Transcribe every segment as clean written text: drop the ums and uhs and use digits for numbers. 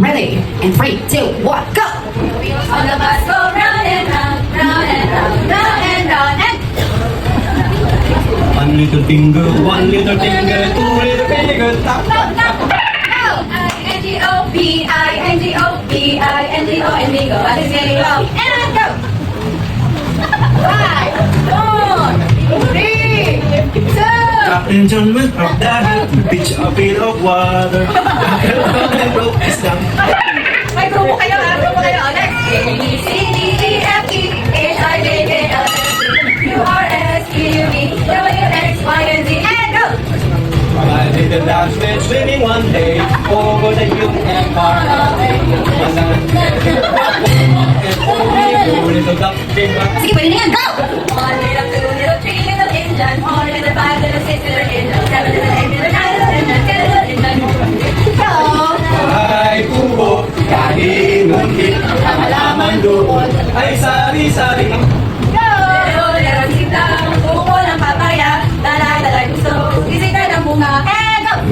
Ready? In 3, 2, 1, go! On the bus go round and round, round and round, round and round and One little finger, two little finger, tap, tap, tap. I-N-G-O-P-I-N-G-O-P-I-N-G-O Indigo, I just get it up and go! 5, 4, 3, 2, Captain John will drop that pitch a bit of water. And broke his down. may grupo kayo ha, grupo kayo. Next! A, B, C, D, E, F, G, H, I, J, K, L, M, N, Q, R, S, T, U, V, W, X, Y, and Z, and go! I did the dance with swimming one day over the UMR. Little duck came back. Sige, pwede na yan, go! 1 little, 2 little, 3 little Indian, 4 little, 5 little, 6 little Indian, 7 little, 8 little, 9 little Indian, 10 little Indian. Go! Ay kubo, kahit muntik, ang halaman doon ay sari-sari. Little, little sita, buko ng papaya, dala-dala gusto, bisita ng bunga, and go!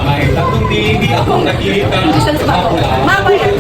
May tatlong di akong nakita. Ako lang. Mamaya